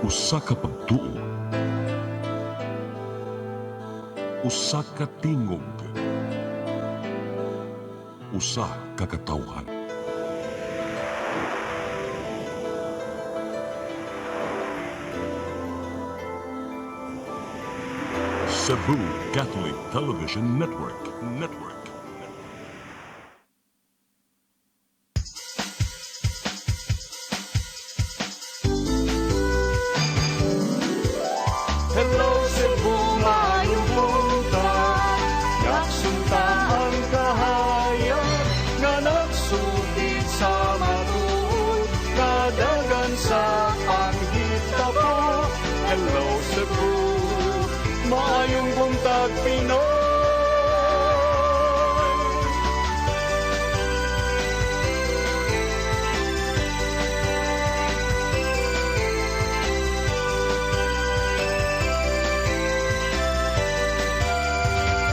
Usa ka pagtuo, usa ka tingog, usa ka katawhan. Cebu Catholic Television Network. Hello Cebu, maayong buntag. Yaksunta ang kahayag nga nagsugid sa matuod, kadagan sa panghitabo. Hello Cebu, maayong buntag Pinoy.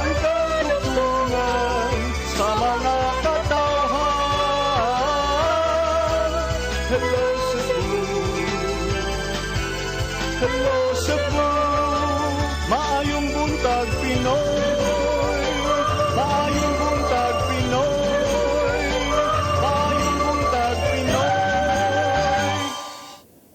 Ang katutulungan sa mga katawhan. Hello Cebu, hello Cebu, maayong buntag Pinoy, maayong buntag Pinoy, maayong buntag Pinoy.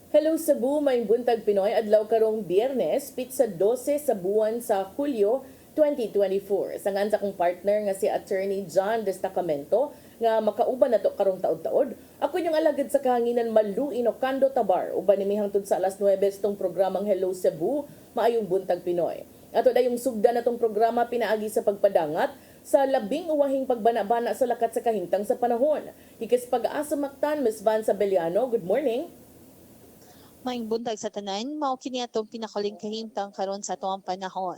Hello Cebu, may buntag Pinoy, adlaw karong Biyernes, pitsa 12 sa buwan sa Hulyo 2024. Sangan sa akong partner nga si Attorney John Destacamento nga makauban nato karong taod-taod. Ako yung alagad sa kahanginan Malu Inocando Tabar, uban nimi hangtod sa alas 9 itong programang Hello Cebu, maayong buntag Pinoy. Ato dayong sugda natong programa pinaagi sa pagpadangat sa labing uwahing pagbana-bana sa lakat sa kahintang sa panahon. Hikis pag-asa Mactan, Ms. Van Sabeliano, good morning. Maayong buntag sa tanan, mao kini atong pinakaling kahimtang karon sa atong panahon.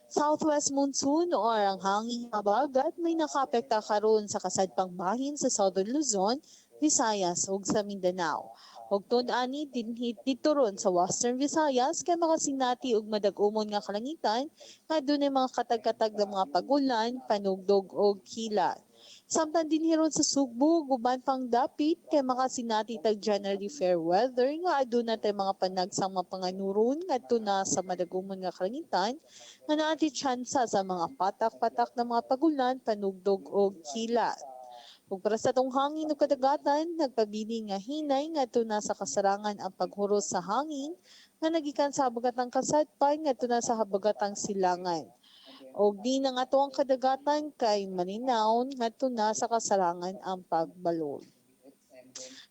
Southwest monsoon or ang hangin habagat may nakaapekta karon sa kasadpang bahin sa Southern Luzon, Visayas ug sa Mindanao. Ug tun-ani dinhi dito ron sa Western Visayas kay makasinati og madag-umon nga kalangitan nga dunay mga katag-katag nga mga pagulan, panugdog ug kilat. Samtang dinhiron sa Sugbo, guban pang dapit kay makasinati tag generally fair weather nga aduna tay mga panagsang mapanganuron ngadto na sa madagumon nga kalangitan nga naati tsansa sa mga patak-patak na mga pagulan, panugdog ug kilat. Ug para sa tong hangin ug kadagatan, nagpabiling nga hinay ngadto na sa kasarangan ang paghuros sa hangin nga nagikan sa habagatang kasadpan ngadto na sa habagatang silangan. Og di na nga to ang kadagatan kay maninawon ngadto na sa kasarangan ang pagbalod.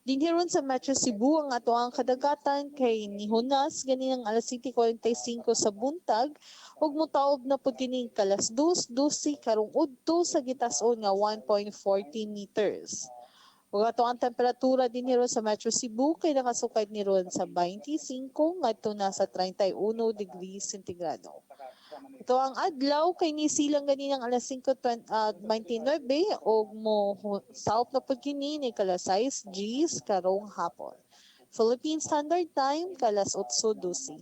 Dinhiron sa Metro Cebu ang ato ang kadagatan kay nihunas ganinang alas 7:45 sa buntag ug motaob na pud kining kalas 2:12 karong udto sa gitas-on nga 1.40 meters. Ug ato ang temperatura dinhiron sa Metro Cebu kay nakasukad ni ron sa 25 ngadto na sa 31 degrees sentigrado. Ito ang adlaw kay nisilang ganinang alas 5:29 og mo south na pud kini ni kalas 6 Gs karong hapon. Philippine Standard Time kalas 8:12.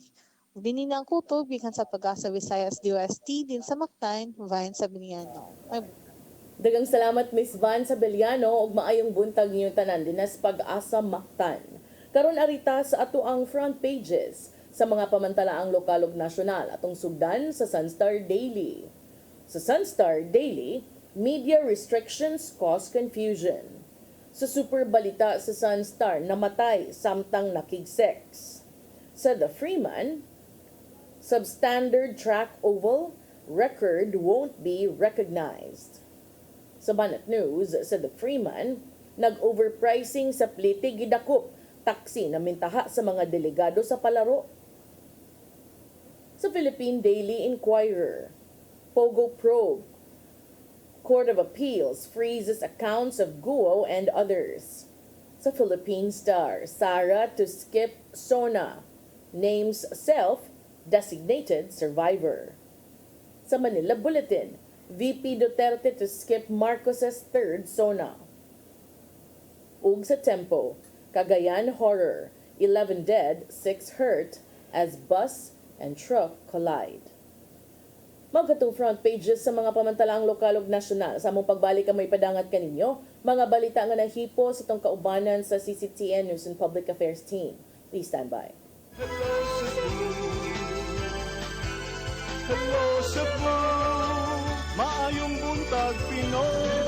Ug dinhi na ang kutob gikan sa Pag-asa Visayas DOST din sa Mactan, Vine Sabeliano. Dagang salamat Ms. Van Sabeliano ug maayong buntag niyo tanan dinas Pag-asa Mactan. Karon arita sa ato ang front pages sa mga pamantalaang lokal ug nasyonal atong sugdan sa Sunstar Daily. Sa Sunstar Daily, media restrictions cause confusion. Sa super balita sa Sunstar, namatay samtang nakig-sex. Sa The Freeman, substandard track oval, record won't be recognized. Sa Banat News, sa The Freeman, nag-overpricing sa plite gidakop, taksi na mintaha sa mga delegado sa palaro. Sa Philippine Daily Inquirer, Pogo probe, Court of Appeals freezes accounts of Guo and others. Sa Philippine Star, Sara to skip SONA, names self-designated survivor. Sa Manila Bulletin, VP Duterte to skip Marcos's third SONA. Ug sa Tempo, Cagayan horror, 11 dead, 6 hurt as bus and truck collide. Magkatong front pages sa mga pamantalaang lokal ug nasyonal. Sa among pagbalik ang may padangat kaninyo, mga balita nga nahipo sa itong kaubanan sa CCTN News and Public Affairs team. Please stand by. Hello Cebu, hello Cebu, maayong buntag Pinoy,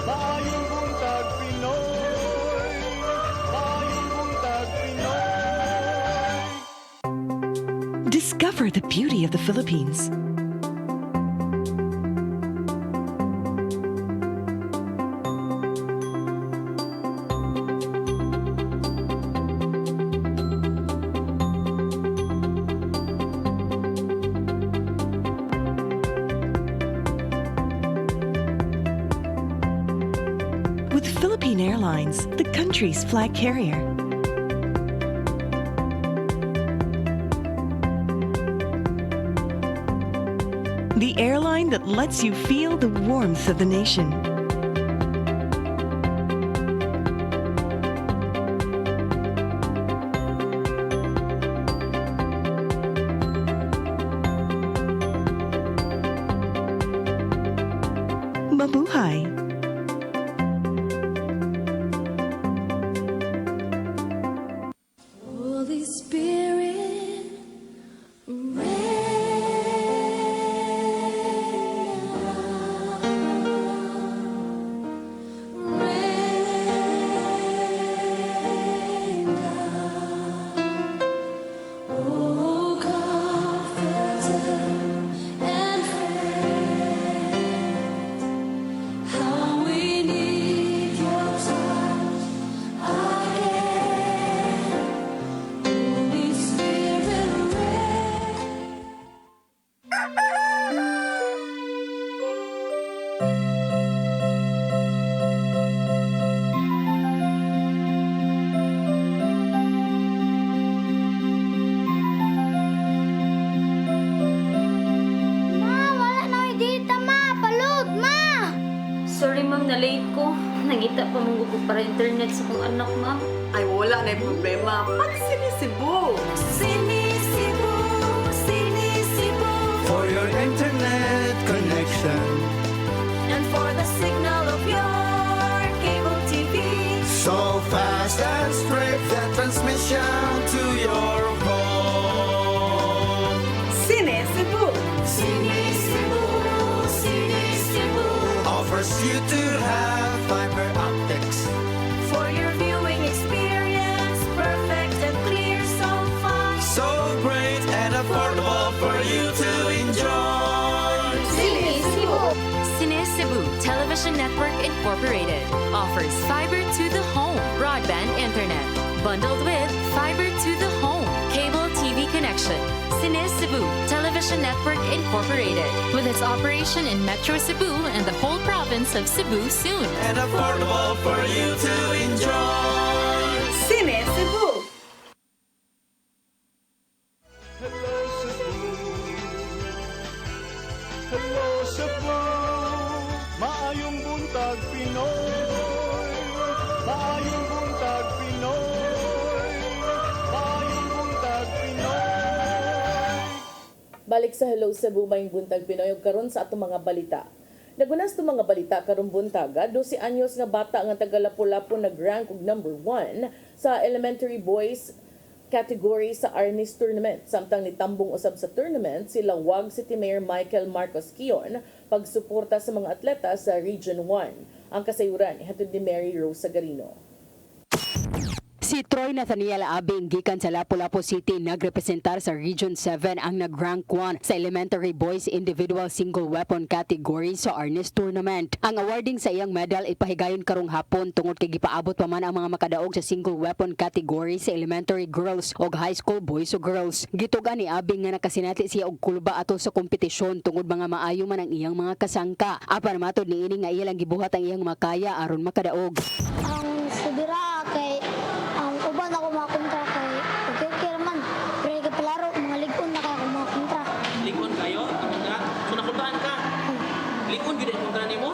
maayong buntag Pinoy, maayong buntag Pinoy. Discover the beauty of the Philippines. With Philippine Airlines, the country's flag carrier. The airline that lets you feel the warmth of the nation. Mabuhay! Holy Spirit, oh comforter and friend, how we need your touch again. Holy Spirit, rain. Ma, wala na may data, ma. Palud, ma. Sorry ma'am, na-late ko. Nangita pa mong gusto para internet sa kong anak ma'am. Ay, wala na yung problema. Mag-CEBU! CEBU, CEBU. For your internet connection, And for the signal of your cable TV. so fast and straight, the transmission to your home. CEBU! CEBU, CEBU. Offers you to have fiber optics. For your viewing experience, perfect and clear, so fast. So great and affordable for you to enjoy. CEBU Television Network Incorporated offers fiber to the home broadband internet bundled with fiber to the home cable TV connection. CEBU Television Network Incorporated with its operation in Metro Cebu and the whole province of Cebu soon. And affordable for you to enjoy. CEBU! Hello Cebu, hello Cebu, maayong buntag Pinoy, maayong buntag Pinoy, maayong buntag Pinoy. Balik sa Hello Cebu, Maayong Buntag Pinoy, ug karon sa atong mga balita. Nagunas to mga balita karong buntaga, 12 anyos nga bata nga taga Lapu-Lapu nag-rank og number 1 sa elementary boys category sa Arnis Tournament. Samtang nitambong usab sa tournament si Lawag City Mayor Michael Marcos Kion pagsuporta sa mga atleta sa Region 1. Ang kasayuran ihatod ni Mary Rose Sagarino. Si Troy Nathaniel Abing gikan sa Lapu-Lapu City nagrepresentar sa Region 7 ang nag-rank 1 sa Elementary Boys Individual Single Weapon category sa Arnis Tournament. Ang awarding sa iyang medal ipahigayon karong hapon tungod kay gipaabot pa man ang mga makadaog sa Single Weapon category sa Elementary Girls ug High School Boys o Girls. Gitugan ni Abing nga nakasinati siya og kulba ato sa kompetisyon tungod mga maayo man ang iyang mga kasangka. Apan matod niini nga iya lang gibuhat ang iyang makaya aron makadaog. Ang subira kay ang uban ako mga kontra kay okay naman. Pero ka palaro mga ligon na kay ako mga kontra. Lingon kayo, kontra. So nakulbaan ka. Lingon gyud ang kontra nimo.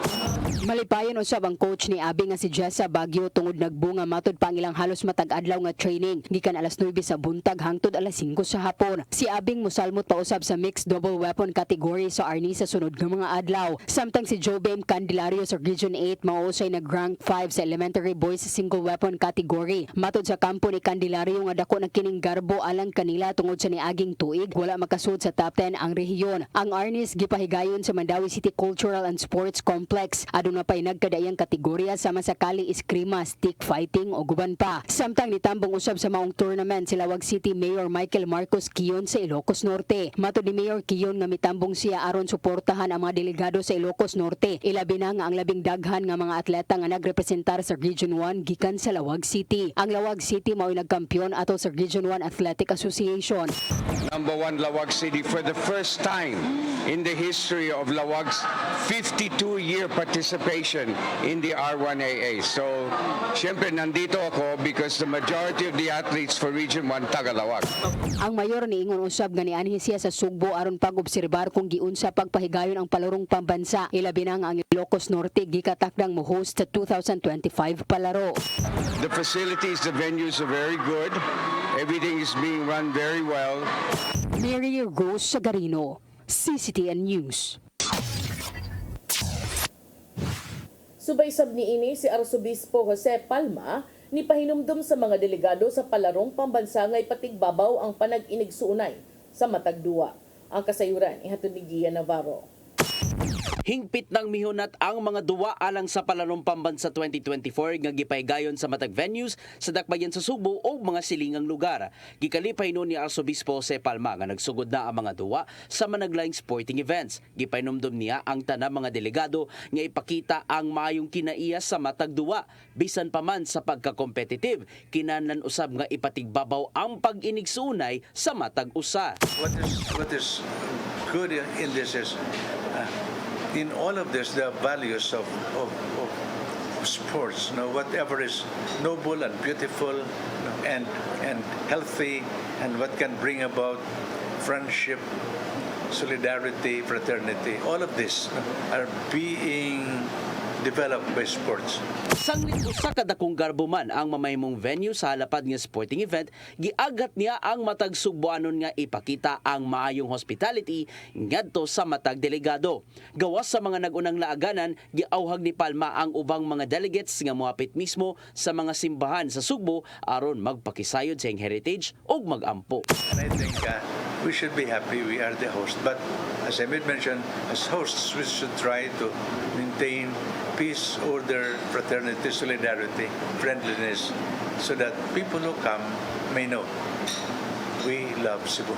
Malipayon usab ang coach ni Abi nga si Jessa Baguio tungod nagbunga matud pa ang ilang halos matag adlaw nga training gikan alas 9 sa buntag hangtod alas 5 sa hapon. Si Abing mosalmot pa usab sa mixed double weapon category sa Arni sa sunod nga mga adlaw. Samtang si Jobem Candelario sa Region 8 mausay nag-rank 5 sa elementary boys single weapon category. Matud sa kampo ni Candelario nga dako na kining garbo alang kanila tungod sa niaging tuig wala makasud sa top 10 ang rehiyon. Ang Arnis gipahigayon sa Mandawi City Cultural and Sports Complex. Aduna pay nagkadayang kategorya sama sa kali eskrima, stick fighting o guban pa. Samtang nitambong usab sa maong tournament si Lawag City Mayor Michael Marcos Kiyon sa Ilocos Norte. Matud ni Mayor Kiyon nga mitambong siya aron suportahan ang mga delegado sa Ilocos Norte. Ilabi na nga ang labing daghan nga mga atleta nga nagrepresentar sa Region 1 gikan sa Lawag City. Ang Lawag City mao'y nagkampiyon ato sa Region 1 Athletic Association. Number 1 Lawag City for the first time in the history of Lawag's 52-year participation in the R1AA. So, syempre nandito ako because the majority of the athletes for Region 1 Tagalawag. Ang mayor niingon usab nga nianhi siya sa Sugbo aron pag-obserbar kung giunsa pagpahigayon ang palarong pambansa. Ilabi na nga ang Ilocos Norte gikatakdang mo host sa 2025 palaro. The facilities, the venues are very good. Everything is being run very well. Mary Rose Sagarino, CCTN News. Subaysab niini si Arsobispo Jose Palma ni pahinumdum sa mga delegado sa palarong pambansa nga ipatigbabaw ang panag-inigsuunay sa matag duwa. Ang kasayuran ihatod ni Gia Navarro. Hingpit ng mihunat ang mga duwa alang sa palarong pambansa 2024 nga gipahigayon sa matag venues sa dakbayan sa Subo o mga silingang lugar. Gikalipay no ni Arsobispo Jose Palma nga nagsugod na ang mga duwa sa managlaing sporting events. Gipahinumdum niya ang tanang mga delegado nga ipakita ang maayong kinaiya sa matag duwa bisan pa man sa pagka-competitive. Kinahanglan usab nga ipatigbabaw ang pag-inigsunay sa matag usa. What is good in this is in all of this, the values of sports, whatever is noble and beautiful and healthy, and what can bring about friendship, solidarity, fraternity, all of this are being developed by sports. Sanglit usa ka dakong garbo man ang mamahimong venue sa halapad nga sporting event, giagat niya ang matag Sugboanon nga ipakita ang maayong hospitality ngadto sa matag delegado. Gawas sa mga nagunang laaganan, giauhag ni Palma ang ubang mga delegates nga moapit mismo sa mga simbahan sa Sugbo aron magpakisayod sa heritage ug magampo. And I think we should be happy we are the host, but as I mentioned, as hosts we should try to maintain peace, order, fraternity, solidarity, friendliness, so that people who come may know we love Cebu.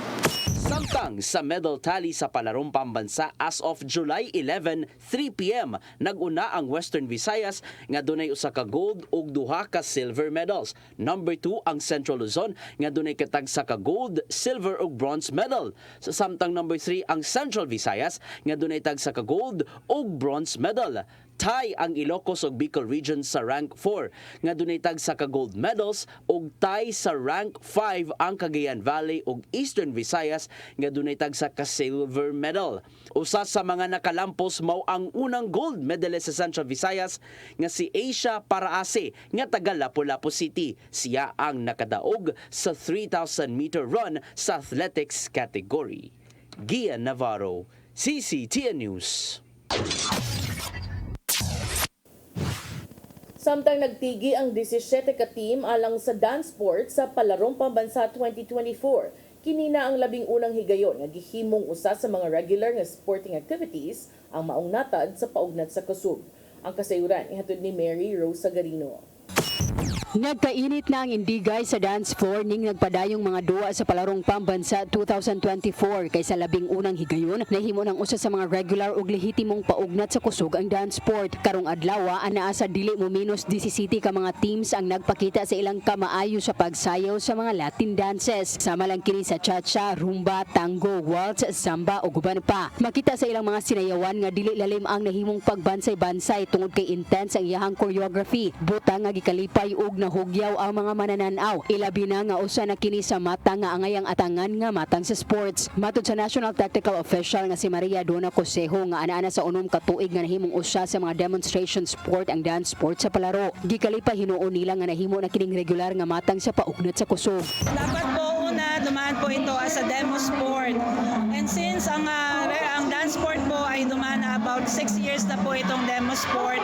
Samtang sa medal tally sa palarong pambansa as of July 11, 3 p.m. naguna ang Western Visayas nga dunay usa ka gold ug duha ka silver medals. Number 2 ang Central Luzon nga dunay katagsa ka gold, silver ug bronze medal. Sa samtang number 3 ang Central Visayas nga dunay tagsa ka gold ug bronze medal. Tie ang Ilocos ug Bicol Region sa rank 4 nga dunay tagsa ka gold medals ug tie sa rank 5 ang Cagayan Valley ug Eastern Visayas nga dunay tagsa ka silver medal. Usa sa mga nakalampos mao ang unang gold medalist sa Central Visayas nga si Asia Paraase nga taga Lapu-Lapu City. Siya ang nakadaog sa 3,000 meter run sa athletics category. Gia Navarro, CCTN News. Samtang nagtigi ang 17 ka team alang sa dance sport sa Palarong Pambansa 2024, kinina ang 11 higayon nga gihimong usa sa mga regular nga sporting activities ang maong natad sa paugnat sa kusog. Ang kasayuran ihatod ni Mary Rose Sagarino. Nagkainit na ang indigay sa dance floor ning nagpadayong mga duwa sa Palarong Pambansa 2024 kaysa 11 higayon nahimo ng usa sa mga regular ug lehitimong paugnat sa kusog ang dance sport. Karong adlaw anaa sa dili mo minus 17 ka mga teams ang nagpakita sa ilang kamaayo sa pagsayaw sa mga Latin dances. Sama lang kini sa cha-cha, rumba, tango, waltz, samba ug uban pa. Makita sa ilang mga sinayawan nga dili lalim ang nahimong pagbansay-bansay tungod kay intense ang iyahang choreography. Butang nga gikalipay ug nahugyaw ang mga manananaw. Ilabi na nga usa na kini sa mata nga angayang atangan nga matang sa sports. Matud sa National Technical Official nga si Maria Dona Cosejo nga ana sa unom ka tuig nga nahimong usa sa mga demonstration sport ang dance sport sa palaro. Gikalipay hinuon nila nga nahimo na kining regular nga matang sa paugnat sa kusog. Dapat po una dumaan po ito as a demo sport. And since ang dance sport po ay dumaan na about 6 years na po itong demo sport,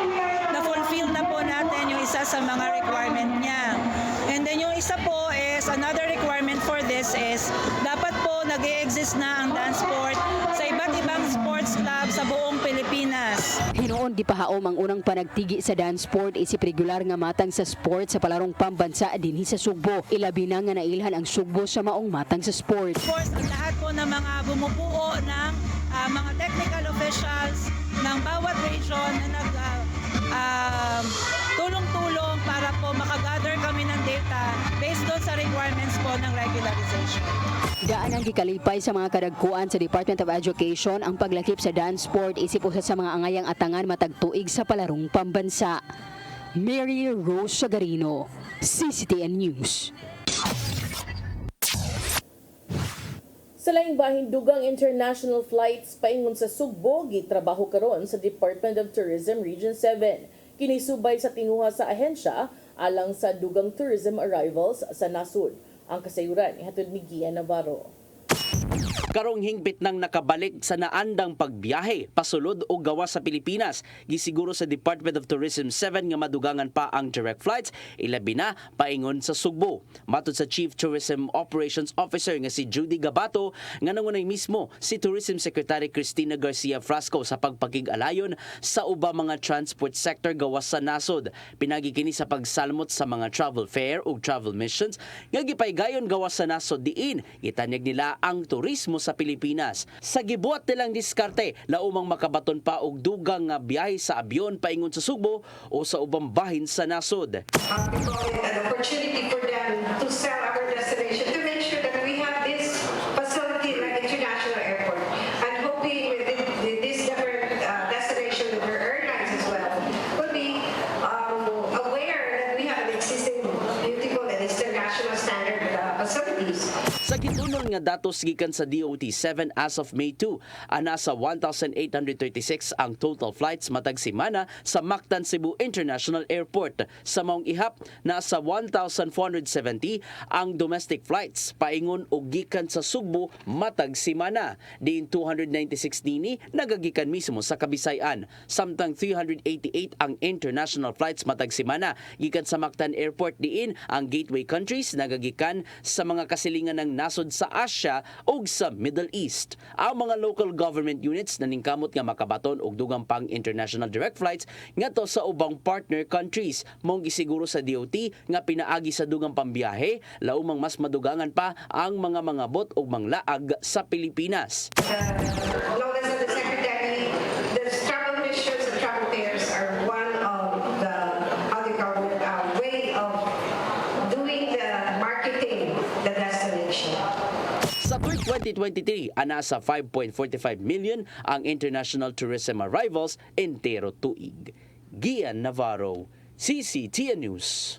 na-fulfill na po natin yung isa sa mga requirement niya. And then yung isa po is, another requirement for this is, dapat po nag-e-exist na ang dance sport sa iba't ibang sports club sa buong Pilipinas. Hinuon gipahaom ang unang panagtigi sa dance sport isip regular nga matang sa sport sa palarong pambansa dinhi sa Sugbo. Ilabi na nga nailhan ang Sugbo sa maong matang sa sport. Of course, ang lahat po ng mga bumubuo ng mga technical officials ng bawat region na tulong-tulong para po makagather kami ng data based doon sa requirements po ng regularization. Daan ang gikalipay sa mga kadagkuan sa Department of Education ang paglakip sa dance sport isip usa sa mga angayang atangan matag tuig sa palarong pambansa. Mary Rose Sagarino, CCTN News. Sa laing bahin, dugang international flights paingon sa Sugbo gitrabaho karon sa Department of Tourism Region 7. Kinisubay sa tinguha sa ahensya alang sa dugang tourism arrivals sa nasud. Ang kasayuran ihatod ni Gia Navarro. Karong hingpit nang nakabalik sa naandang pagbiyahe pasulod o gawas sa Pilipinas. Gisiguro sa Department of Tourism 7 nga madugangan pa ang direct flights, ilabi na paingon sa Sugbo. Matod sa Chief Tourism Operations Officer nga si Judy Gabato, nga nangunay mismo si Tourism Secretary Cristina Garcia Frasco sa pagpakig-alayon sa uba mga transport sector gawas sa nasod. Pinagi kini sa pagsalmot sa mga travel fair ug travel missions nga gipaygayon gawas sa nasod diin. Gitanyag nila ang turismo sa Pilipinas. Sa gibuhat nilang diskarte, laumang makabaton pa og dugang nga biyahe sa abyon paingon sa Sugbo o sa ubang bahin sa nasod. An opportunity for them to sell our destination to make sure that we have this facility like international airport. And hoping with this different destination with our airlines as well will be aware that we have existing beautiful and international standard facilities. Sa gitunol nga datos gikan sa DOT-7 as of May 2, ana sa 1,836 ang total flights matag semana sa Mactan Cebu International Airport. Sa maong ihap, nasa 1,470 ang domestic flights paingon og gikan sa Sugbo matag semana. Diin 296 nini nagagikan mismo sa Kabisayan. Samtang 388 ang international flights matag semana gikan sa Mactan Airport. Diin ang gateway countries nagagikan sa mga kasilingan ng nasod sa Asia ug sa Middle East. Ang mga local government units naningkamot nga makabaton og dugang pang international direct flights ngadto sa ubang partner countries. Mong gisiguro sa DOT nga pinaagi sa dugang pambiyahe, laumang mas madugangan pa ang mga mangabot ug manglaag sa Pilipinas. Known as the Secretary, the travel missions and travel fairs are one of the way of doing the marketing the destination. Sa tuig 2023, ana sa 5.45 million ang international tourism arrivals entero tuig. Gian Navarro, CCTN News.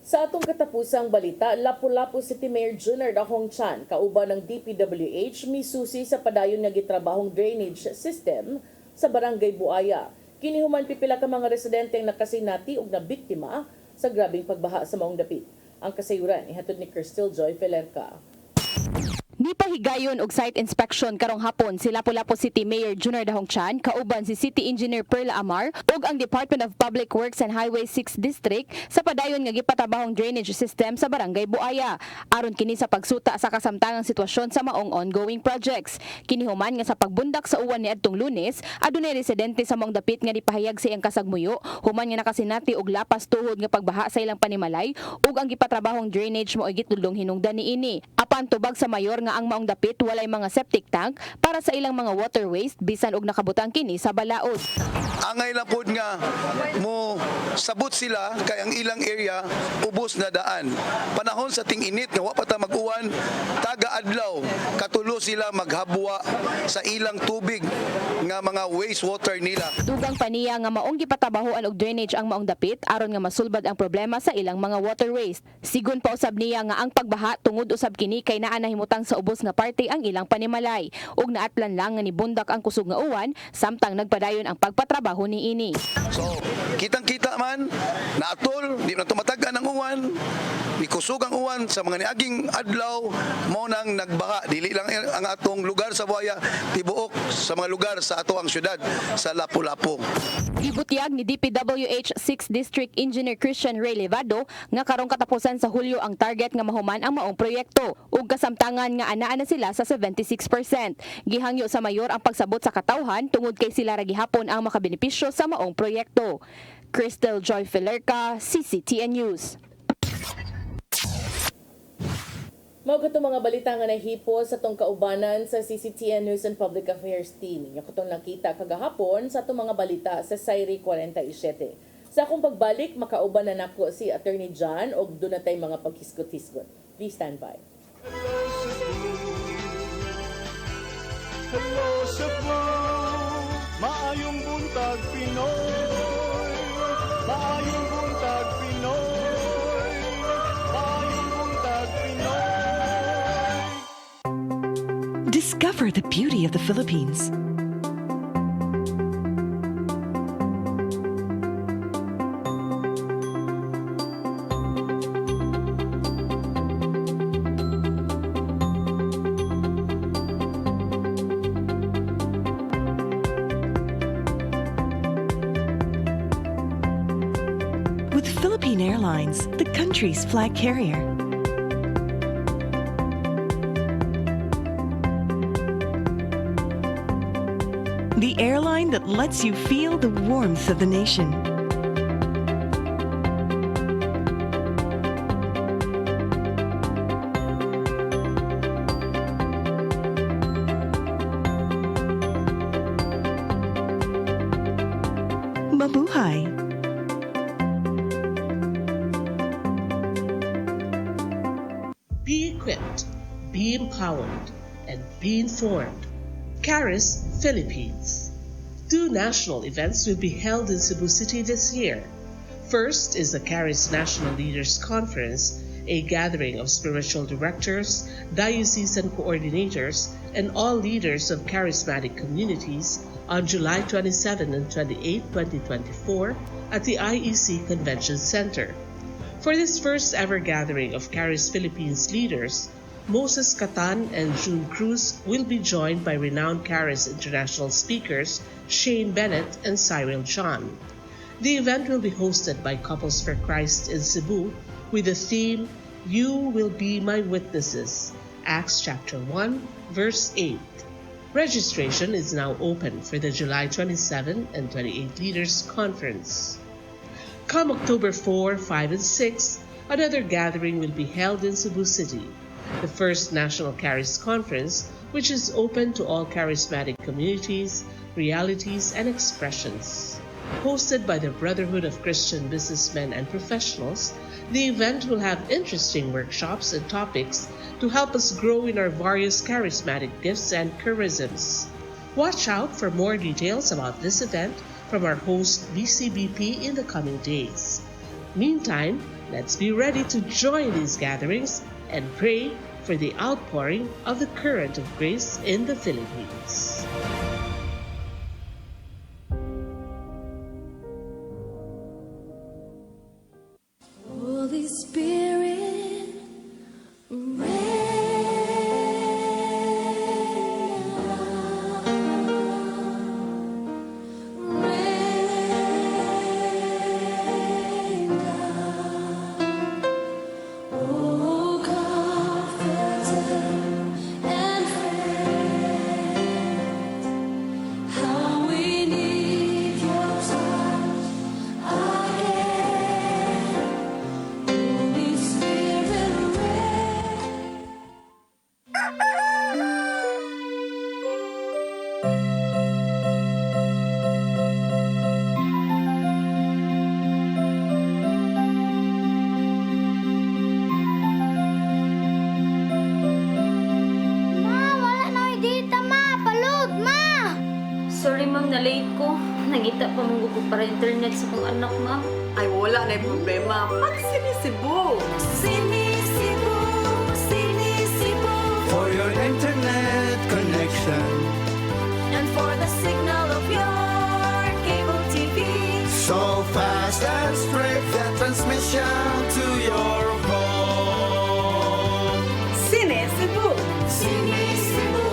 Sa atong katapusang balita, Lapu-Lapu City Mayor Junard Ahong Chan, kauban ng DPWH, misusi sa padayon nga gitrabahong drainage system sa Barangay Buaya. Kinihuman pipila ka mga residente ang nakasinati ug nabiktima sa grabing pagbaha sa maong dapit. Ang kasayuran ihatod ni Crystal Joy Felerca. Nipahigayon og site inspection karong hapon si Lapu-Lapu City Mayor Junard Ahong Chan, kauban si City Engineer Perla Amar ug ang Department of Public Works and Highway 6 District sa padayon nga gipatabahong drainage system sa Barangay Buaya. Aron kini sa pagsuta sa kasamtangang sitwasyon sa maong ongoing projects. Kinihuman nga sa pagbundak sa uwan niadtong Lunes, adunay residente sa maong dapit nga nipahayag sa iyang kasagmuyo, human nga nakasinati og lapas tuhod nga pagbaha sa ilang panimalay ug ang gipatrabahong drainage mo ay gitulong hinungdan niini. Apan tubag sa mayor nga nga ang maong dapit walay mga septic tank para sa ilang mga water waste bisan og nakabutang kini sa balaod. Angay lang pod nga mo sabot sila kay ang ilang area ubos na daan. Panahon sa ting-init nga wa pa ta mag-uwan, taga-adlaw katulo sila maghabwa sa ilang tubig nga mga wastewater nila. Dugang paniya nga maong gipatabahoan og drainage ang maong dapit aron nga masulbad ang problema sa ilang mga water waste. Sigon pa usab niya nga ang pagbaha tungod usab kini kay naa nahimutang sa ubos nga parte ang ilang panimalay ug naatlan lang nga nibundak ang kusog nga uwan samtang nagpadayon ang pagpatrabaho niini. So, kitang-kita man naatol, di na tumatag-an ang uwan, nikusog ang uwan sa mga niaging adlaw mo nang nagbaha. Dili lang ang atong lugar sa Buaya, tibuok sa mga lugar sa ato ang syudad sa Lapu-Lapu. Gibutyag ni DPWH 6th District Engineer Christian Ray Levado nga karong katapusan sa Hulyo ang target nga mahuman ang maong proyekto ug kasamtangan nga anaa na sila sa 76%. Gihangyo sa mayor ang pagsabot sa katawhan tungod kay sila ra gihapon ang makabenepisyo sa maong proyekto. Crystal Joy Filerca, CCTN News. Mao katong mga balita nga nahipo sa tong kaubanan sa CCTN News and Public Affairs Team. Nya katong nakita kagahapon sa tong mga balita sa Sairi 47. Sa akong pagbalik, makauban na nako si Attorney John og dunay mga paghisgot-hisgot. Please stand by. Hello Cebu, maayong buntag Pinoy, maayong buntag Pinoy, maayong buntag Pinoy. Discover the beauty of the Philippines. With Philippine Airlines, the country's flag carrier. The airline that lets you feel the warmth of the nation. Mabuhay! Be equipped, be empowered, and be informed. CARIS Philippines. 2 national events will be held in Cebu City this year. First is the CARIS National Leaders Conference, a gathering of spiritual directors, diocesan coordinators, and all leaders of charismatic communities on July 27 and 28, 2024 at the IEC Convention Center. For this first ever gathering of CARIS Philippines leaders, Moses Catan and June Cruz will be joined by renowned CARIS international speakers Shane Bennett and Cyril John. The event will be hosted by Couples for Christ in Cebu with the theme, You Will Be My Witnesses, Acts chapter 1, verse 8. Registration is now open for the July 27 and 28 Leaders Conference. Come October 4, 5, and 6, another gathering will be held in Cebu City, the first National CARIS Conference, which is open to all charismatic communities, realities, and expressions. Hosted by the Brotherhood of Christian Businessmen and Professionals, the event will have interesting workshops and topics to help us grow in our various charismatic gifts and charisms. Watch out for more details about this event from our host BCBP in the coming days. Meantime, let's be ready to join these gatherings and pray for the outpouring of the current of grace in the Philippines. Holy Spirit, Holy late ko. Nangita pa mong gusto para internet sa kong anak, ma'am. Ay, wala na problema. Mag-Sini-Cebu. Sini-Cebu, Sini-Cebu. For your internet connection. And for the signal of your cable TV. So fast and straight, the transmission to your home. Sini-Cebu. Sini-Cebu,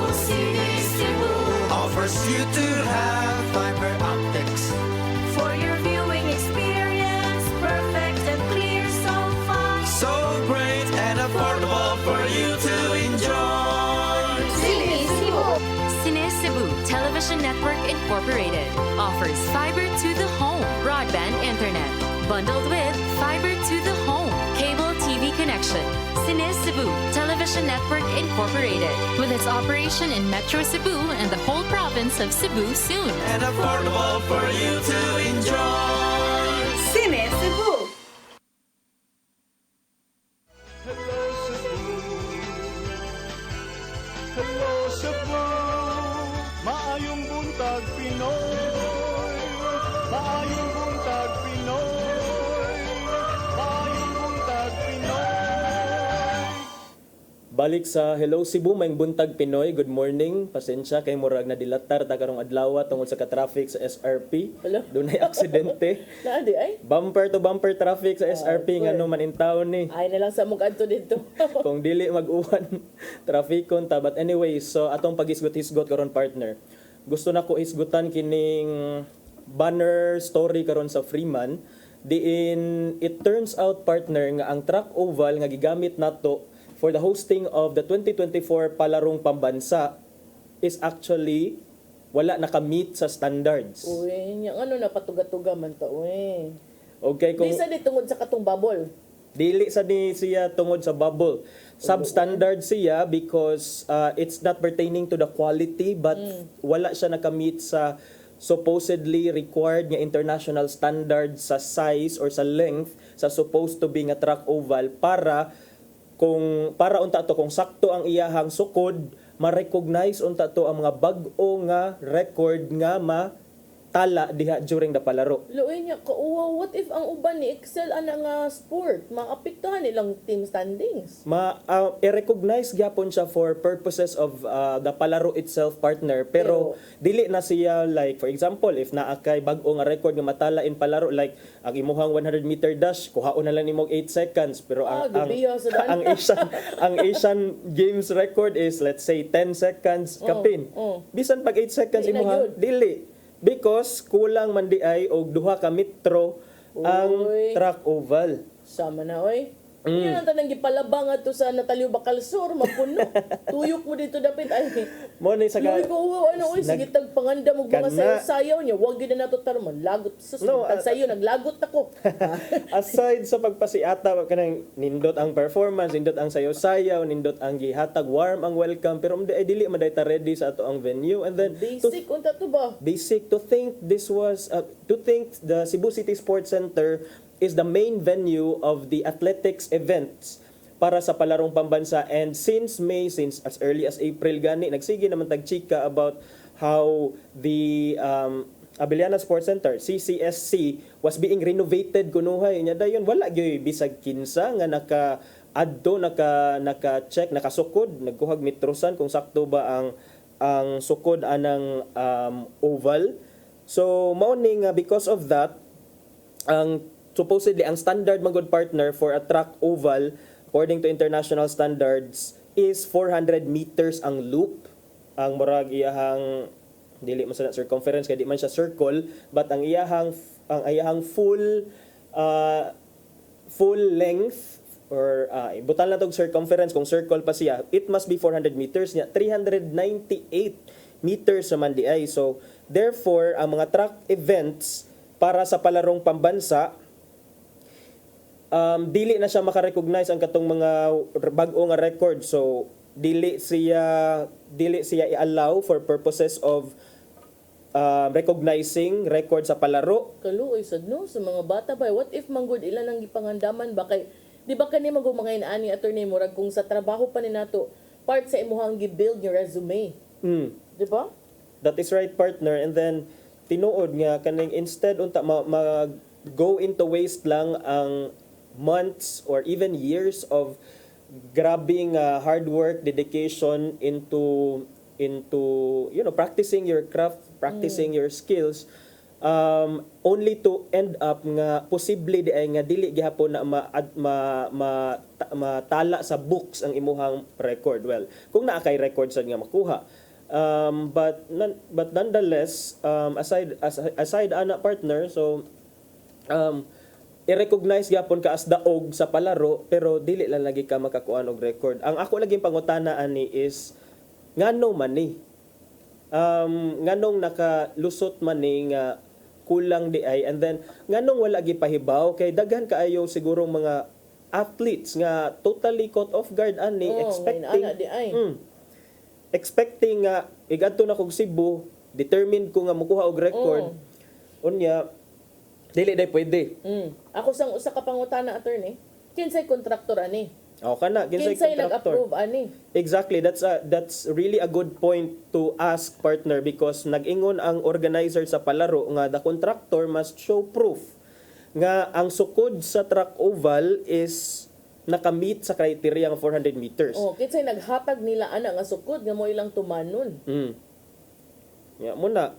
Sini-Cebu. Offers you to have fiber optics. For your viewing experience, perfect and clear, so fast. So great and affordable for you to enjoy. Sini-Cebu. CEBU Television Network Incorporated offers fiber to the home broadband internet bundled with fiber to the home cable TV connection. CEBU Television Network Incorporated with its operation in Metro Cebu and the whole province of Cebu soon. And affordable for you to enjoy. Sini-Cebu. Hello Cebu, maayong buntag Pinoy, maayong buntag Pinoy, maayong buntag Pinoy. Balik sa Hello Cebu, Maayong Buntag Pinoy. Good morning. Pasensya kay murag na dilatar ta karong adlaw tungod sa ka-traffic sa SRP. Dunay aksidente. Naadi ay? Bumper to bumper traffic sa SRP ngano man in town ni. Ay na lang sa mong adto dito. Kung dili mag-uwan trafficon ta. But anyway, so atong pag-isgot-hisgot karon partner. Gusto na ko isgutan kining banner story karon sa Freeman. Diin it turns out partner nga ang track oval nga gigamit nato for the hosting of the 2024 Palarong Pambansa is actually wala nakamit sa standards. Uy, yang ano na patuga-tuga man ta, uy. Okay, kung Di sa di tungod sa katong bubble. dili sa ni siya tungod sa bubble. Substandard siya because it's not pertaining to the quality but wala siya nakamit sa supposedly required nga international standard sa size or sa length sa supposed to be nga track oval para unta to kung sakto ang iyahang sukod ma-recognize unta to ang mga bag-o nga record nga matala diha during the palaro. Luoy niya, what if ang uban ni excel ana nga sport? Maapektuhan nilang team standings. I-recognize gyapon siya for purposes of the palaro itself partner pero dili na siya like for example if naa kay bag-o nga record nga matala in palaro like ang imuhang 100 meter dash kuhaon na lang nimo 8 seconds pero ang Asian Games record is let's say 10 seconds kapin. Bisan pag 8 seconds imuhang dili because kulang man di ay og duha ka metro ang track oval. Sama na oy. Yan ang tanang gipalabang ato sa Natalio Bacalsor, mapuno. Tuyok mo dito dapit ay. Mo ni sa sige tag panganda mo mga sayaw niya, wag gyud na nato tarman lagot sa sayo naglagot ako. Aside sa pagpasiata kanang nindot ang performance, nindot ang sayaw-sayaw, nindot ang gihatag warm ang welcome pero dili man dayta ready sa ato ang venue and then basic unta to ba? Basic to think this was to think the Cebu City Sports Center is the main venue of the athletics events para sa Palarong Pambansa and since as early as April gani nagsige naman tagchika about how the Abiliana Sports Center CCSC was being renovated kunuhay nya dayon wala gyud bisag kinsa nga naka-adto naka-check nakasukod nagkuhag metrosan kung sakto ba ang sukod anang oval so mao ning because of that ang supposedly ang standard man good partner for a track oval according to international standards is 400 meters ang loop ang murag iyahang dili man sa circumference kay di man siya circle but ang iyahang full length or ibutan lang tog circumference kung circle pa siya it must be 400 meters niya 398 meters sa man di ay so therefore ang mga track events para sa Palarong Pambansa dili na siya makarecognize ang katong mga bag-o nga record so dili siya i-allow for purposes of recognizing record sa palaro. Kaluoy sad no sa mga bata ba what if manggod ilan ang gipangandaman ba kay di ba kani magong mga inaani attorney murag kung sa trabaho pa ni nato part sa imuhang gi-build your resume. Di ba? That is right, partner. And then tinuod nga kaning instead unta go into waste lang ang months or even years of grabbing hard work, dedication into practicing your craft, practicing your skills, only to end up nga posible di ay nga dili gihapon na matala sa books ang imuhang record. Well, kung naa kay record sad nga makuha. But nonetheless, aside ana, partner, so i-recognize gyapon ka as daog sa palaro, pero dili lang lagi ka makakuan og record. Ang ako laging pangutana ani is ngano man ni nganong nakalusot man ni nga kulang di ay, and then nganong wala gipahibaw kay daghan kaayo sigurong mga athletes nga totally caught off guard ani, expecting nga igadto na kog Cebu, determined ko nga mokuha og record. Unya dili day pwede. Ako sang usa ka pangutana, attorney, kinsay kontraktor ani? Kana kinsay nag-approve ani? Exactly, that's really a good point to ask, partner, because nag-ingon ang organizer sa palaro nga the contractor must show proof nga ang sukod sa track oval is nakamit sa criteria ng 400 meters. Kinsay naghatag nila ana nga sukod nga mo ilang tumanon. Muna,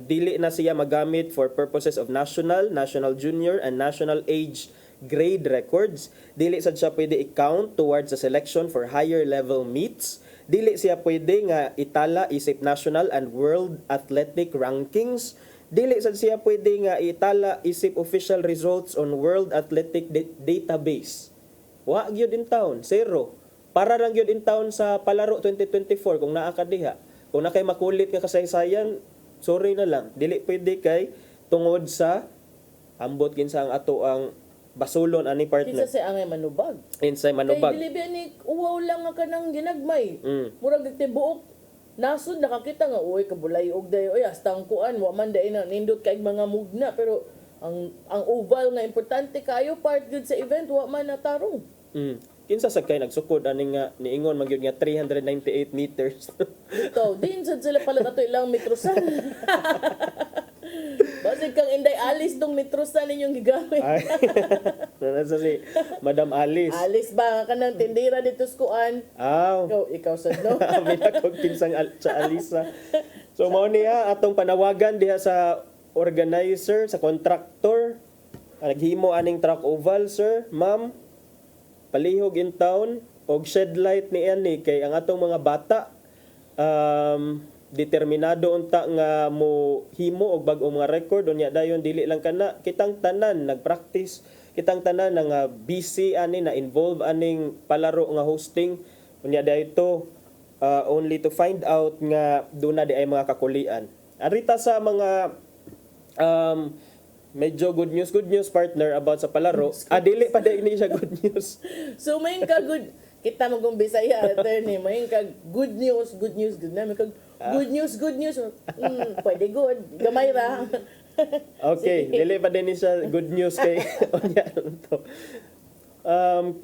dili na siya magamit for purposes of national junior, and national age grade records. Dili sad siya pwede i-count towards the selection for higher level meets. Dili siya pwede nga itala isip national and world athletic rankings. Dili sad siya pwede nga itala isip official results on world athletic database. Wa gyud in town, zero. Para lang gyud in town sa palaro 2024 kung naa ka diha. Kung na kay makulit nga kasaysayan, sorry na lang. Dili pwede kay tungod sa ambot kinsa ang ato ang basulon ani, partner. Kinsa say angay manubag. Insay manubag. Kay dili ni uwaw lang nga kanang ginagmay. Murag tibuok nasud nakakita nga uy kabulay og dayo oy astang kuan wa man day na nindot kay mga mugna, pero ang oval nga importante kayo part gyud sa event wa man natarong. Kinsa sa kay nagsukod ani nga niingon man gyud nga 398 meters. Ito, din sad sila pala ato ilang metrosan. Basig kang inday alis dong metrosan ninyong gigamit. Nasa si Madam Alice. Alice ba kanang tindira dito sa kuan? Ikaw sad no. Binakog pinsang sa Alisa. So mao niya atong panawagan diha sa organizer, sa contractor. Naghimo aning track oval, sir, ma'am. Palihog in town og shed light ni ani kay ang atong mga bata determinado unta nga mo himo og bag-o mga record unya dayon dili lang kana kitang tanan nagpractice, kitang tanan nga busy ani na involve aning palaro nga hosting unya dayto only to find out nga duna di ay mga kakulian. Arita sa mga medyo good news, partner, about sa palaro. Dili pa din siya good news. So may ka good, kita mo kung Bisaya, attorney, may ka good news, good na. May ka good news. Pwede good, gamay ra. Okay, dili pa din siya good news kay onya to.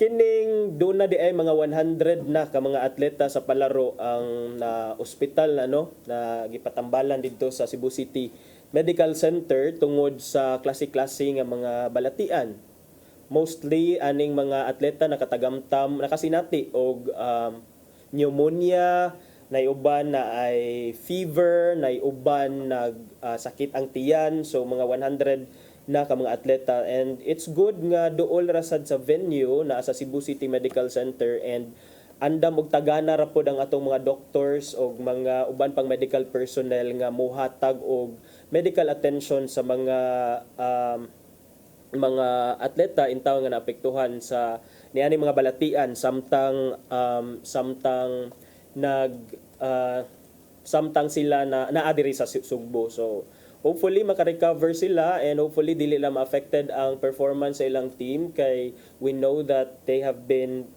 Kining duna di ay mga 100 na ka mga atleta sa palaro ang na ospital na gipatambalan dito sa Cebu City Medical Center tungod sa klase-klase nga mga balatian. Mostly aning mga atleta nakatagamtam, nakasinati og pneumonia, naiuban na ay fever, naiuban na sakit ang tiyan, so mga 100 na ka mga atleta. And it's good nga duol rasad sa venue na sa Cebu City Medical Center, and andam og tagana ra pod ang atong mga doctors og mga uban pang medical personnel nga mohatag og medical attention sa mga atleta intaw nga naapektuhan sa niani mga balatian samtang samtang sila na naadiri sa Sugbo. So hopefully maka-recover sila, and hopefully dili lang ma-affected ang performance sa ilang team kay we know that they have been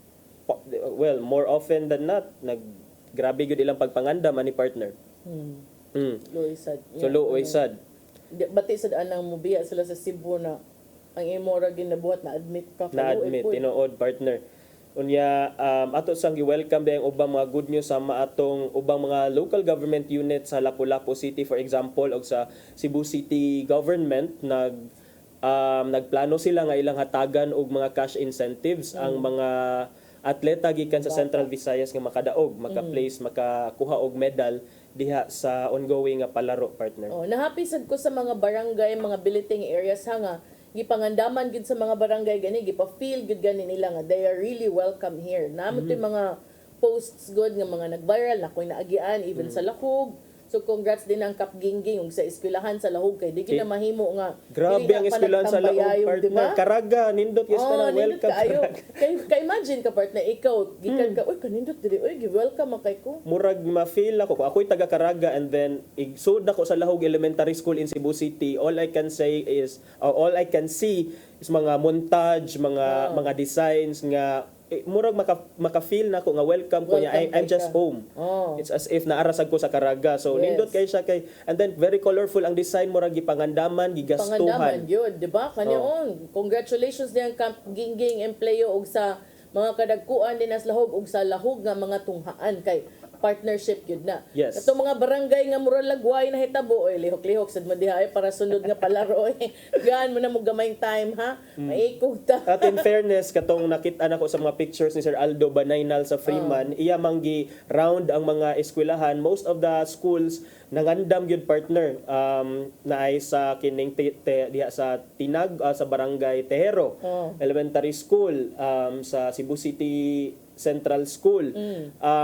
more often than not grabe gyud ilang pagpangandam ani, partner. Luisad. So luisad. Bati sad anang mubiya sila sa Cebu na ang imo ra ginabuhat na admit ka. Na admit tinuod, partner. Unya ato sang gi-welcome din ang ubang mga good news sa atong ubang mga local government units sa Lapu-Lapu City, for example, og sa Cebu City government nagplano sila nga ilang hatagan og mga cash incentives ang mga atleta gikan sa Central Visayas nga makadaog, maka-place, makakuha og medal diha sa ongoing nga palaro, partner. Nahapisad ko sa mga barangay, mga billeting areas nga gipangandaman gid sa mga barangay gani, gipa-feel gid gani nila nga they are really welcome here. Namo to mga posts good nga mga nag-viral na koy naagian even sa Lahog. So congrats din ang Kap Gingging ug sa eskwelahan sa Lahog kay di gid na mahimo nga. Grabe ang eskwelahan sa Lahog, partner. Diba? Karaga nindot yes na welcome. Kay imagine ka partner ikaw gikan ka oy kanindot diri oy gi-welcome kay ko. Murag ma-feel ako ako'y taga Karaga and then igsud ako sa Lahog Elementary School in Cebu City. All I can see is mga montage, mga designs nga murag maka-feel na ko nga welcome ko niya. I'm just home. It's as if naarasag ko sa Karaga. So nindot kay siya kay and then very colorful ang design, murag gipangandaman, gigastuhan. Pangandaman yun, di ba? Kanyon. Congratulations din Camp Gingging empleyo og sa mga kadagkuan din as Lahog og sa Lahog nga mga tunghaan kay partnership yun na. Yes. Katong mga barangay nga mura lagway na hitabo oy lihok-lihok sad man diha para sunod nga palaro gaan mo na mo gamayng time ha. Maikog ta. At in fairness katong nakita nako sa mga pictures ni Sir Aldo Banaynal sa Freeman, iya manggi round ang mga eskwelahan. Most of the schools nangandam gyud partner na ay sa kining diha sa Tinag sa barangay Tehero Elementary School, sa Cebu City Central School.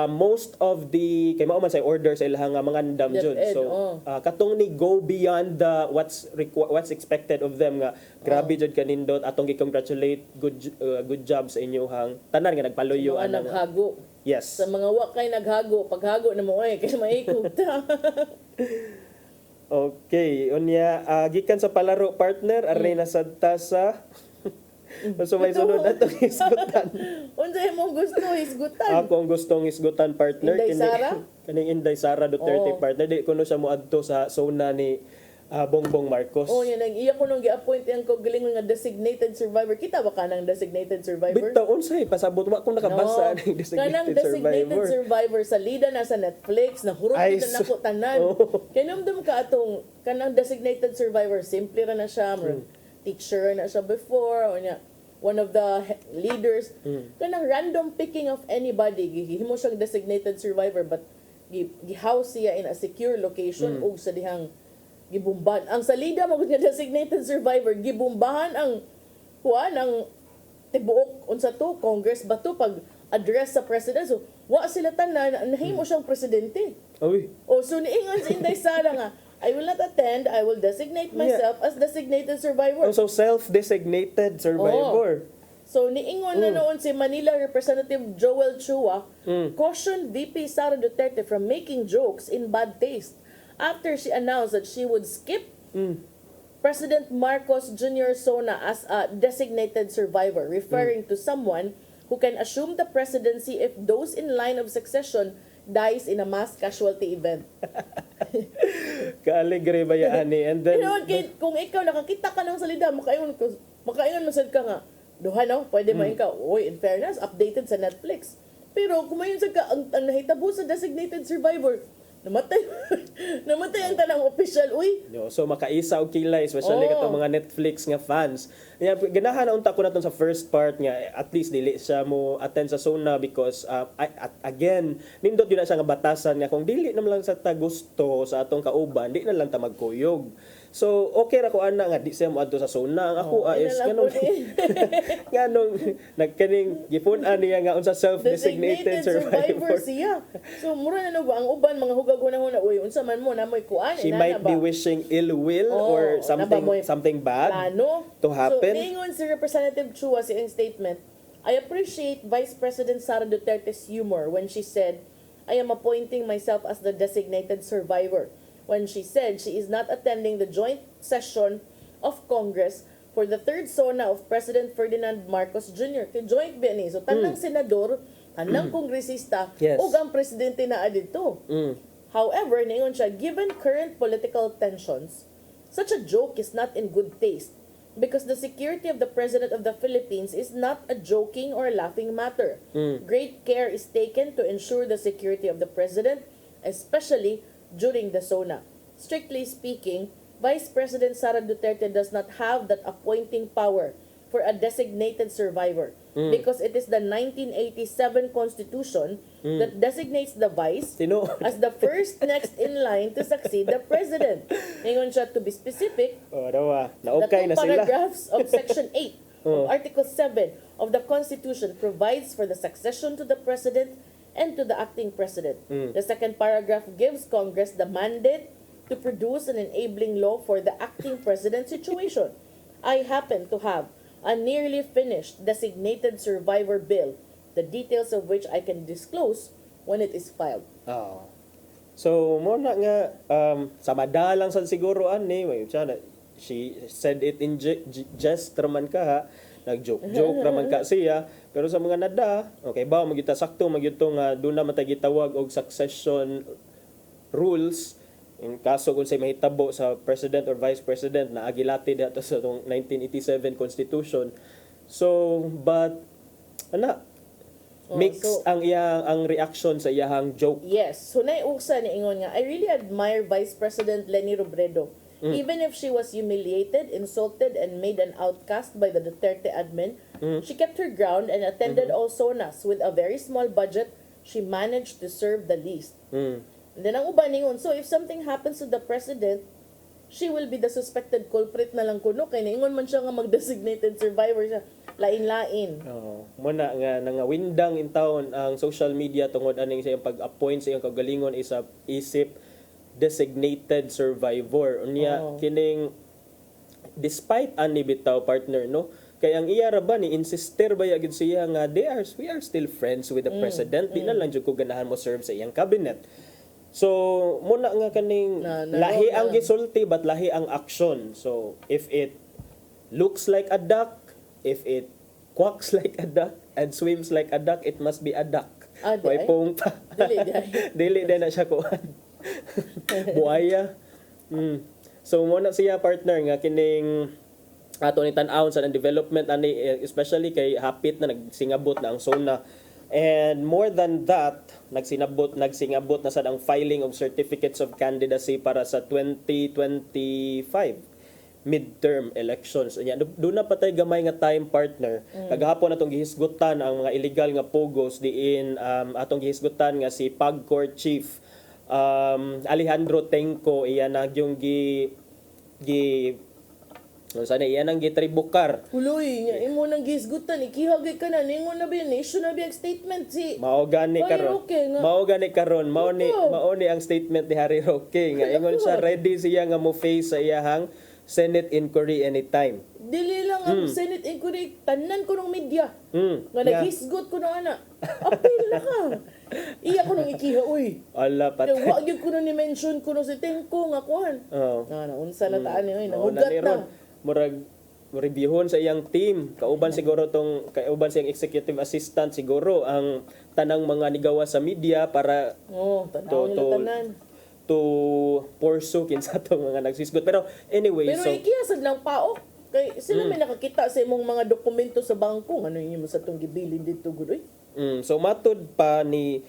Most of the kay mao man say order sa ilang mga andam jud. So katong ni go beyond the what's expected of them nga grabe jud kanindot atong gi-congratulate good job sa inyohang tanan nga nagpaluyo ang naghago. Yes. Sa mga wa kay naghago, paghago na mo kay maikog ta. Okay, unya gikan sa palaro partner aray na sadta sa so may sunod atong isgutan. Unsay mo gusto isgutan? Ako ang gustong isgutan partner kining Inday Sara Duterte partner. Di kuno siya moadto sa zona ni Bongbong Marcos. Yan ang iya ko nung gi-appoint yang ko galing nga designated survivor. Kita ba ka ng designated survivor? Bitaw unsay pasabot wa ko nakabasa ng designated survivor sa lida na sa Netflix na hurot kita nako tanan. Kinumdum ka atong kanang designated survivor simple ra na siya. Teacher na siya before o niya one of the leaders kanang random picking of anybody gihimo siyang designated survivor but gihouse siya in a secure location ug sa dihang gibumban ang salida mo nga designated survivor gibumbahan ang kuan ang tibuok unsa to Congress ba to pag address sa president so wa sila tanan nahimo siyang presidente. So niingon sa Inday Sara nga I will not attend. I will designate myself as designated survivor. So self-designated survivor. So niingon na noon si Manila Representative Joel Chua cautioned VP Sara Duterte from making jokes in bad taste after she announced that she would skip President Marcos Jr. Sona as a designated survivor, referring to someone who can assume the presidency if those in line of succession dies in a mass casualty event. Kaaligre ba yan ni? And then kung ikaw nakakita ka ng salida, makaingon masad ka nga. Duha no, pwede mo ikaw. Oy, in fairness, updated sa Netflix. Pero kumayon sa ka ang nahitabo sa designated survivor, namatay ang tanang official so makaisa og kilay especially katong mga Netflix nga fans. Ganahan na unta ko naton sa first part nga at least dili siya mo attend sa zona because again nindot yun na siya nga batasan nga kung dili naman lang sa ta gusto sa atong kauban di na lang ta magkuyog. So okay ra ko ana nga di siya moadto sa zona. Ang ako is ganong nagkaning gipun-an niya nga unsa self-designated survivor siya. So mura na ba ang uban mga hugag-hunahuna unsa man mo namoy kuan she might be wishing ill will or something bad to happen. So ningon si Representative Chua sa statement, I appreciate Vice President Sara Duterte's humor when she said, I am appointing myself as the designated survivor. When she said she is not attending the joint session of Congress for the third SONA of President Ferdinand Marcos Jr. Kay joint ba ni? So tanang senador, tanang kongresista, ug ang presidente na adito. However, ningon siya, given current political tensions, such a joke is not in good taste. because the security of the President of the Philippines is not a joking or laughing matter. Great care is taken to ensure the security of the President, especially during the SONA. Strictly speaking, Vice President Sara Duterte does not have that appointing power for a designated survivor because it is the 1987 Constitution that designates the Vice as the first next in line to succeed the President. Ngayon siya, to be specific, the Na-okay two na sila. paragraphs of Section 8 of Article 7 of the Constitution provides for the succession to the President and to the acting President. The second paragraph gives Congress the mandate to produce an enabling law for the acting President situation. I happen to have a nearly finished designated survivor bill, the details of which I can disclose when it is filed. Oh. So, mo na nga, sa madalang sa siguro, she said it in jest raman ka ha, nag-joke raman ka siya, pero sa mga nada, okay ba, magita sakto, magito nga, doon na matay gitawag og succession rules, in kaso kung say mahitabo sa President or Vice President na agilati dato sa 1987 Constitution. So, but, mix ang reaction sa iyang joke. Yes. So, naiusa ni Ingon nga, I really admire Vice President Leni Robredo. Even if she was humiliated, insulted, and made an outcast by the Duterte admin, she kept her ground and attended all SONAs. With a very small budget, she managed to serve the least. And then ang uban ningon, so if something happens to the President, she will be the suspected culprit na lang kuno. Kaya ningon man siya nga mag-designated survivor siya. Lain-lain. Muna nga nangawindang in town ang social media tungod aning sa iyang pag-appoint sa iyang kagalingon isip designated survivor. Unya kining despite ani bitaw partner no, kay ang iya ra ba ni insister ba yagid siya nga we are still friends with the President. Di na lang jud ko ganahan mo serve sa iyang cabinet. So, muna nga kaning lahi ang gisulti but lahi ang action. So, if it looks like a duck, if it quacks like a duck and swims like a duck, it must be a duck. May pong pa. Dili na siya kuan. Buaya. So, muna siya partner nga kining ato ni tan-awon sa development ani especially kay hapit na nagsingabot na ang SONA. And more than that, nagsingabot na sad ang filing of certificates of candidacy para sa 2025 midterm elections. Doon na patay gamay nga time partner. Kagahapon atong gihisgutan ang mga illegal nga pogos diin atong gihisgutan nga si PAGCOR Chief Alejandro Tenco iya na yung sana iyan ang gitribukar. Huloy, imo nang gisgutan, ikihagay ka na, ningon na ba yun, nation na ba yung statement si... Mao gani karon, mao ni ang statement ni Harry Roque nga ingon siya ready siya nga mo face sa iyahang Senate inquiry anytime. Dili lang ang Senate inquiry, tanan ko ng media. Nga naghisgot ko ng ana. Apil na ka. Iya ko nung ikiha, uy. Ala patay. Wag yun ko nung ni-mention ko nung si Tenko nga kuhan. Naunsa na taan niya, nahugat na. Murag reviewon sa iyang team kauban siguro kauban sa iyang executive assistant siguro ang tanang mga nigawa sa media para to pursue kinsa tong mga nagsisgot pero anyway pero ikiyasad ng paok kay sila may nakakita sa imong mga dokumento sa bangko ano yun mo sa tong gibilin dito gudoy. So matud pa ni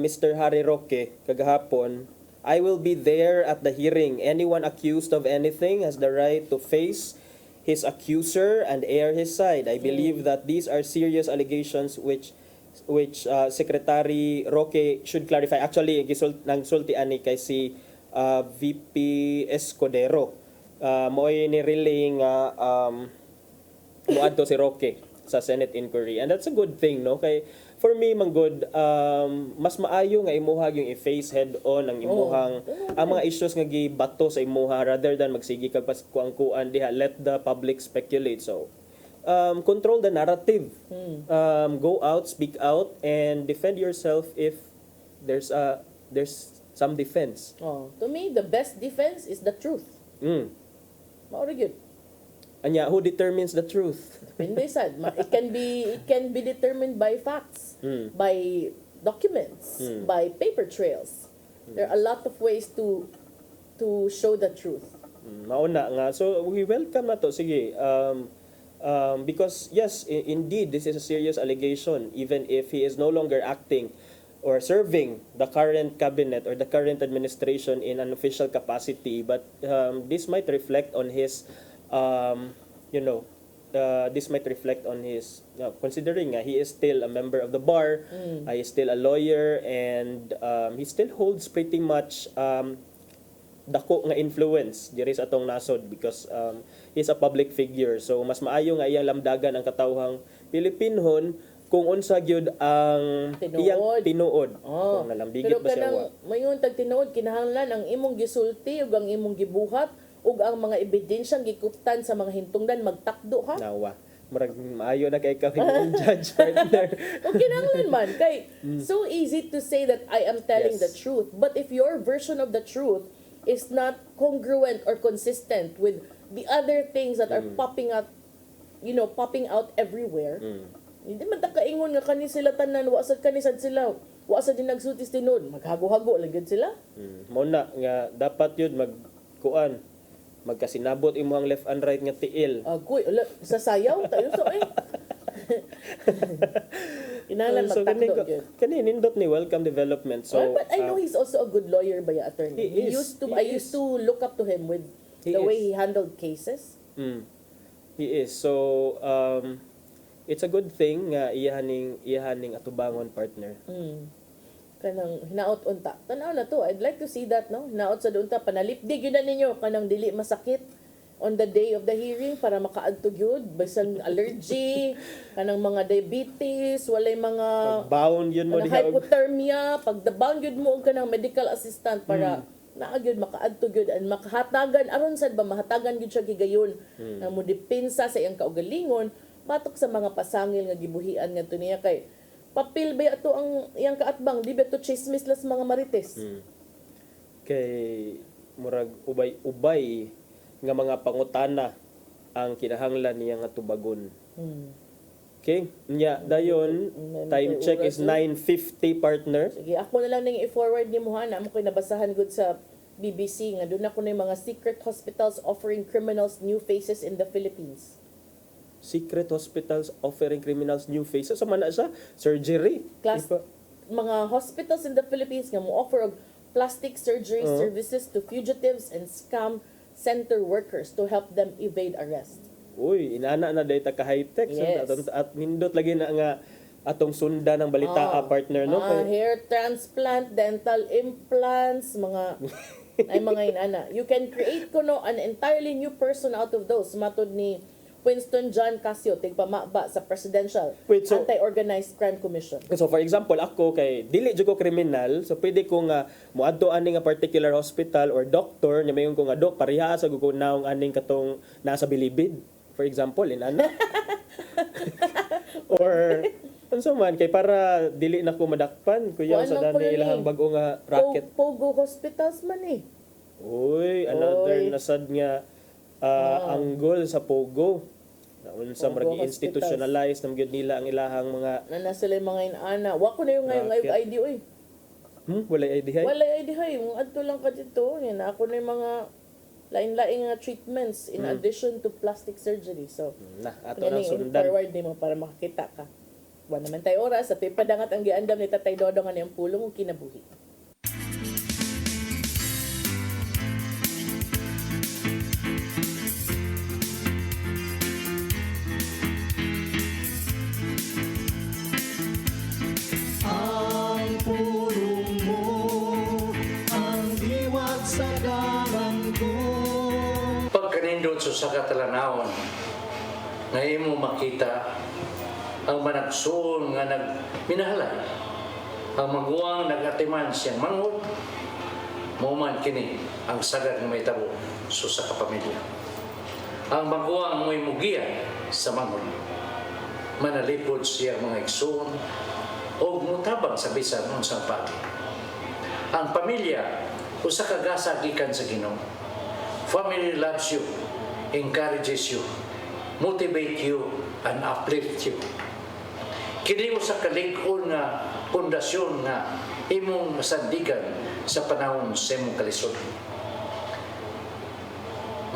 Mr. Harry Roque kagahapon, I will be there at the hearing. Anyone accused of anything has the right to face his accuser and air his side. I believe that these are serious allegations which Secretary Roque should clarify. Actually, nagsulti ani kay si VP Escudero. Mo'y ni-relay nga muadto si Roque sa Senate inquiry. And that's a good thing, no? Kay for me man good mas maayo nga imuhag yung i-face head on ang imuhang ang mga issues nga gibato sa imuha rather than magsigi kag kuan diha let the public speculate. So control the narrative. Go out, speak out and defend yourself if there's some defense. To me the best defense is the truth. Mao ra gyud. Anya, who determines the truth? Depende sad. It can be determined by facts, by documents, by paper trails. There are a lot of ways to show the truth. Mauna nga. So we welcome na to. Sige. Because yes, indeed, this is a serious allegation. Even if he is no longer acting or serving the current cabinet or the current administration in an official capacity, but this might reflect on his, this might reflect on his, considering he is still a member of the bar, he is still a lawyer, and he still holds pretty much dako nga influence diri sa atong nasod because he's a public figure. So mas maayo nga iyang lamdagan ang katawhang Pilipinhon kung unsa gyud ang iyang tinuod. Kung nalambigit Pero ba siya wa. kanang mayon tag tinuod kinahanglan ang imong gisulti ug ang imong gibuhat ug ang mga ebidensyang gikuptan sa mga hintungdan magtakdo ha. Nawa. Murag maayo na kay kami judge partner. O kinahanglan man kay so easy to say that I am telling the truth, but if your version of the truth is not congruent or consistent with the other things that are popping out everywhere. Hindi man ta kaingon nga kani sila tanan wa sad kanisad sila. Wa sad din nagsutis tinod, maghago-hago lang gyud sila. Mao na nga dapat yun magkasinabot imo ang left and right nga tiil. Agoy, sasayaw tayo so Kinahanglan So magtakdo gyud. kani nindot ni welcome development. So but I know he's also a good lawyer by attorney. He is. I used to look up to him with the way he handled cases. He is. So it's a good thing nga iyahaning atubangon partner. Kanang hinaot unta. Tanaw na to. I'd like to see that no. Hinaot sa unta panalipdig yun na ninyo kanang dili masakit on the day of the hearing para makaadto gyud bisan allergy kanang mga diabetes walay mga bound yun mo diha hypothermia pag bound gyud mo og kanang medical assistant para naa gyud makaadto gyud and makahatagan aron sad ba mahatagan gyud siya gigayon na mo depensa sa iyang kaugalingon batok sa mga pasangil nga gibuhian ngadto niya kay papel ba ato ang iyang kaatbang di ba to chismis las mga marites kay murag ubay-ubay nga mga pangutana ang kinahanglan niya nga tubagon. Okay? Nya dayon time check is 9:50 partner. Sige, ako na lang ning i-forward ni mo ha na mo koy nabasahan gud sa BBC nga doon ako na yung mga secret hospitals offering criminals new faces in the Philippines. Secret hospitals offering criminals new faces. Sa mana siya? Surgery. Mga hospitals in the Philippines nga mo offer og plastic surgery services to fugitives and scam center workers to help them evade arrest. Uy, inana na data ka high-tech. Yes. At nindot lagi na nga atong sunda ng balita partner no. Hair transplant, dental implants, mga ay mga inana. You can create kuno an entirely new person out of those. Matod ni Winston John Casio tigpamaba sa Presidential Anti-Organized Crime Commission. So for example, ako kay dili jud ko kriminal, so pwede ko nga moadto ani nga particular hospital or doctor nya mayon ko nga dok pareha sa gugunaw aning katong nasa bilibid. For example, inana. Or unsa man kay para dili na ko madakpan kuya sa dani ilahang bag-o nga racket. Pogo hospitals man eh. Uy, another nasad nga anggol sa Pogo. Unsa marag institutionalize nam gyud nila ang ilahang mga na sila mga inana. Wa ko na yung ngayong ID oy. Wala ID hay. Wala ID hay. Mo adto lang ka dito. Yan ako na yung mga lain-laing nga treatments in addition to plastic surgery. So, ato nang sundan. Forward nimo para makakita ka. Wa naman tay oras at padangat ang giandam ni Tatay Dodong nga niyang pulong ug kinabuhi. Sa katalanawon nga imo makita ang managsul nga nagminahalay ang maguwang nagatiman siyang mangod man kini ang sagad nga may tabo sa kapamilya ang maguwang mo'y mugiya sa mangod manalipod siyang mga igsoon o mutabang sa bisan unsang pagi ang pamilya usa ka gasa gikan sa Ginoo. Family loves you, encourages you, motivate you, and uplift you. Kini usa ka lig-on nga pundasyon nga imong masandigan sa panahon sa imong kalisod.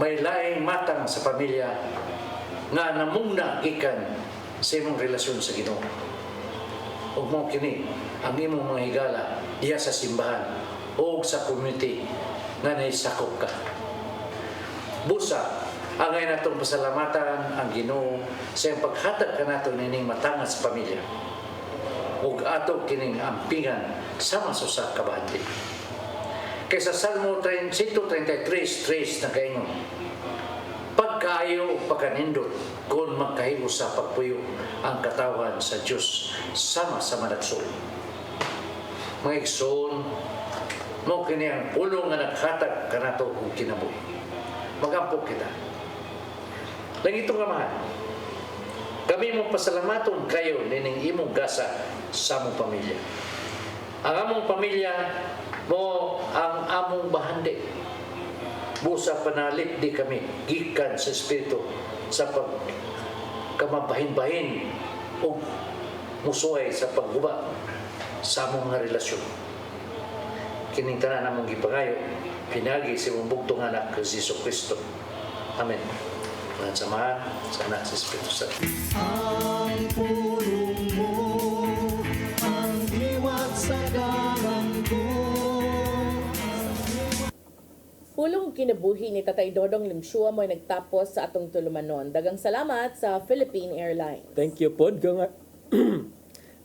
may laing matang sa pamilya nga namungna gikan sa imong relasyon sa Ginoo. Ug mao kini ang imong mga higala diha sa simbahan o sa community nga naisakop ka. Busa, angay natong pasalamatan ang Ginoo sa iyang paghatag kanato nining matanga sa pamilya. Ug ato kining ampingan sama sa usa ka bandi. Kaysa Salmo 133:3 na kaingon, pagkaayo o pagkanindot kung magkahibo sa pagpuyo ang katawan sa Diyos sama sa managsol. Mga igsoon, mo kini ang pulong nga naghatag kanato og kinabuhi. Magampok kita. Langitong Amahan, kami mong pasalamaton kayo nining imong gasa sa among pamilya. Ang among pamilya mo ang among bahandi. Busa panalit di kami gikan sa Espiritu sa pagkamabahin-bahin o musuhay sa pagguba sa among nga relasyon. Kining tanan namong gipangayo, pinagi sa imong bugtong anak kay Hesus Kristo. Amen. Maraming samahan sa anak sa Espiritu Santo. Ang pulong mo, ang diwat sa dalan ko. Pulong kinabuhi ni Tatay Dodong Limshua mo nagtapos sa atong tulumanon. Dagang salamat sa Philippine Airlines. Thank you pod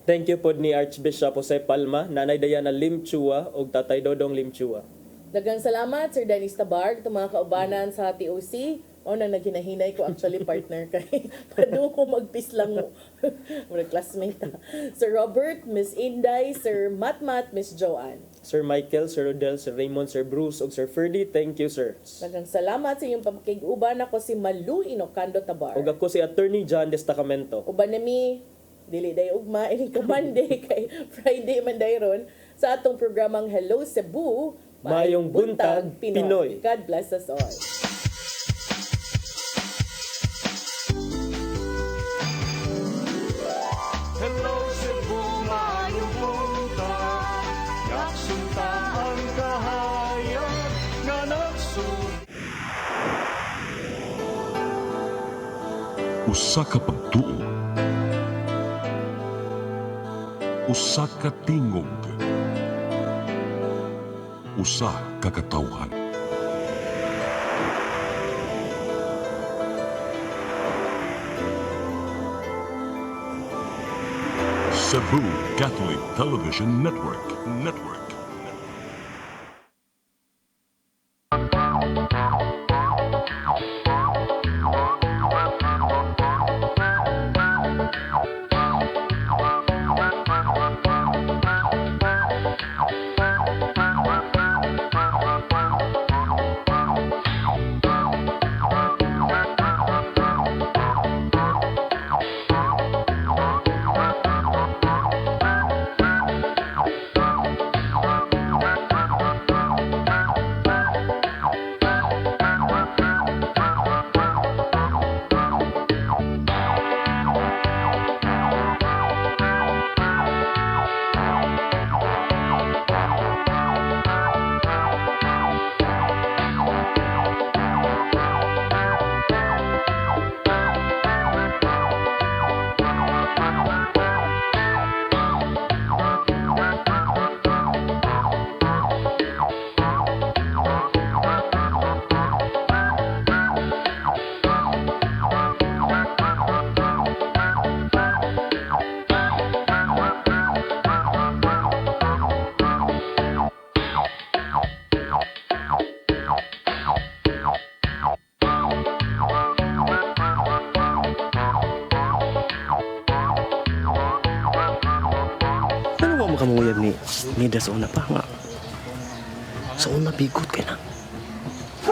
Thank you pod ni Archbishop Jose Palma, Nanay Diana Limchua ug Tatay Dodong Limchua. Dagang salamat Sir Dennis Tabarg, itong mga kaubanan sa TOC. O na naghinahinay ko actually partner kay padung ko magpis lang mo. Mga classmate ha. Sir Robert, Miss Inday, Sir Matmat, Miss Joanne. Sir Michael, Sir Rodel, Sir Raymond, Sir Bruce ug Sir Ferdy, thank you sir. Dagang salamat sa inyong pagkig-uban. Ako si Malu Inocando Tabar. Ug ako si Attorney John Destacamento. Uban nami dili day ugma ini ka Monday kay Friday man dayron sa atong programang Hello Cebu, Maayong Buntag, Pinoy. God bless us all. Hello Cebu, maayong buntag. Nagsunta ang kahayag nga Usa ka pagtuo, usa ka tingog, usa ka katawhan. Cebu Catholic Television Network. Kamuyag ni Nida sa una pa nga. Sa una bigot kay na.